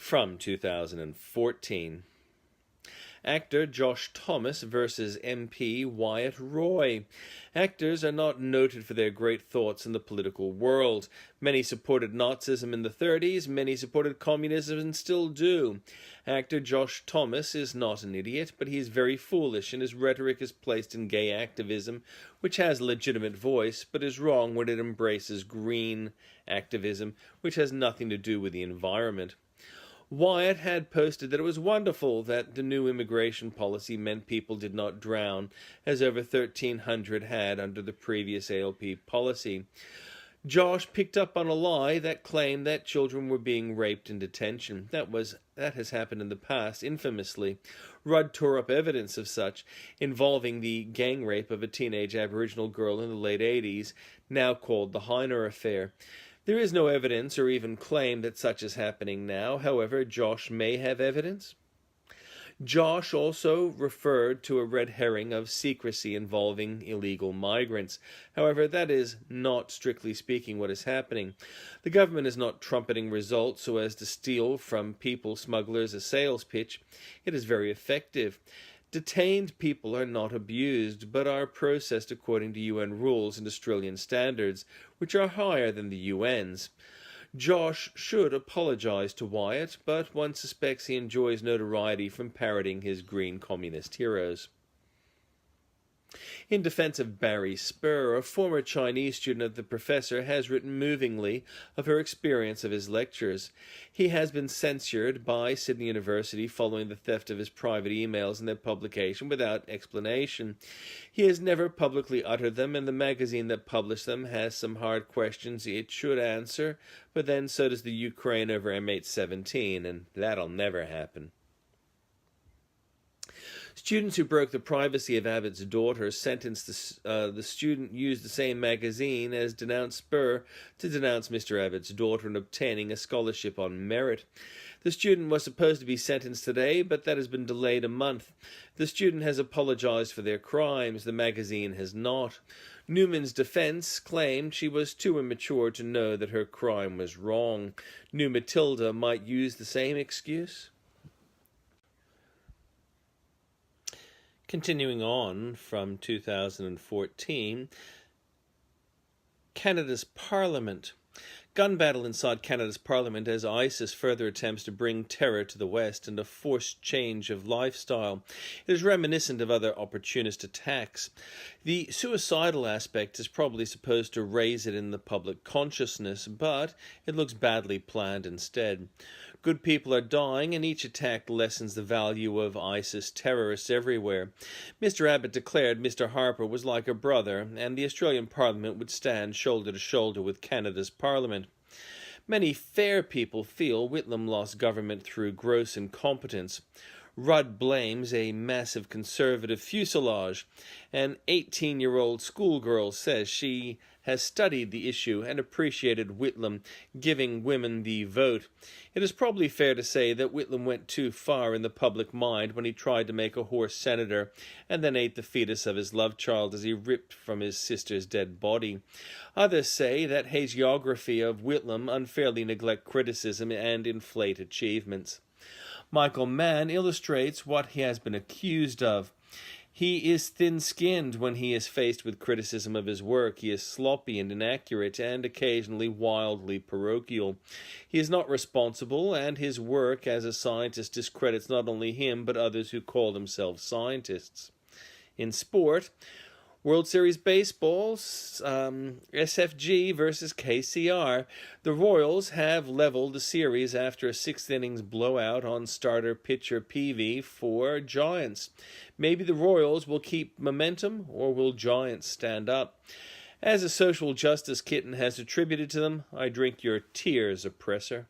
from 2014. Actor Josh Thomas versus MP Wyatt Roy. Actors are not noted for their great thoughts in the political world. Many supported Nazism in the 30s, many supported communism and still do. Actor Josh Thomas is not an idiot, but he is very foolish, and his rhetoric is placed in gay activism, which has a legitimate voice, but is wrong when it embraces green activism, which has nothing to do with the environment. Wyatt had posted that it was wonderful that the new immigration policy meant people did not drown, as over 1,300 had under the previous ALP policy. Josh picked up on a lie that claimed that children were being raped in detention. That has happened in the past, infamously. Rudd tore up evidence of such, involving the gang rape of a teenage Aboriginal girl in the late 80s, now called the Heiner Affair. There is no evidence or even claim that such is happening now. However, Josh may have evidence. Josh also referred to a red herring of secrecy involving illegal migrants. However, that is not, strictly speaking, what is happening. The government is not trumpeting results so as to steal from people smugglers a sales pitch. It is very effective. Detained people are not abused, but are processed according to UN rules and Australian standards, which are higher than the UN's. Josh should apologise to Wyatt, but one suspects he enjoys notoriety from parroting his green communist heroes. In defense of Barry Spurr, a former Chinese student of the professor has written movingly of her experience of his lectures. He has been censured by Sydney University following the theft of his private emails and their publication without explanation. He has never publicly uttered them, and the magazine that published them has some hard questions it should answer, but then so does the Ukraine over M817, and that'll never happen. Students who broke the privacy of Abbott's daughter sentenced the student used the same magazine as denounced Spurr to denounce Mr Abbott's daughter in obtaining a scholarship on merit. The student was supposed to be sentenced today, but that has been delayed a month. The student has apologized for their crimes. The magazine has not. Newman's defense claimed she was too immature to know that her crime was wrong. New Matilda might use the same excuse. Continuing on from 2014, Canada's Parliament. Gun battle inside Canada's Parliament as ISIS further attempts to bring terror to the West and a forced change of lifestyle. It is reminiscent of other opportunist attacks. The suicidal aspect is probably supposed to raise it in the public consciousness, but it looks badly planned instead. Good people are dying, and each attack lessens the value of ISIS terrorists everywhere. Mr Abbott declared Mr Harper was like a brother, and the Australian Parliament would stand shoulder to shoulder with Canada's Parliament. Many fair people feel Whitlam lost government through gross incompetence. Rudd blames a massive conservative fuselage. An 18-year-old schoolgirl says she has studied the issue and appreciated Whitlam giving women the vote. It is probably fair to say that Whitlam went too far in the public mind when he tried to make a horse senator and then ate the fetus of his love child as he ripped from his sister's dead body. Others say that hagiography of Whitlam unfairly neglect criticism and inflate achievements. Michael Mann illustrates what he has been accused of. He is thin-skinned when he is faced with criticism of his work. He is sloppy and inaccurate and occasionally wildly parochial. He is not responsible, and his work as a scientist discredits not only him but others who call themselves scientists. In sport, World Series Baseball, SFG versus KCR. The Royals have leveled the series after a sixth innings blowout on starter pitcher Peavy for Giants. Maybe the Royals will keep momentum, or will Giants stand up? As a social justice kitten has attributed to them, I drink your tears, oppressor.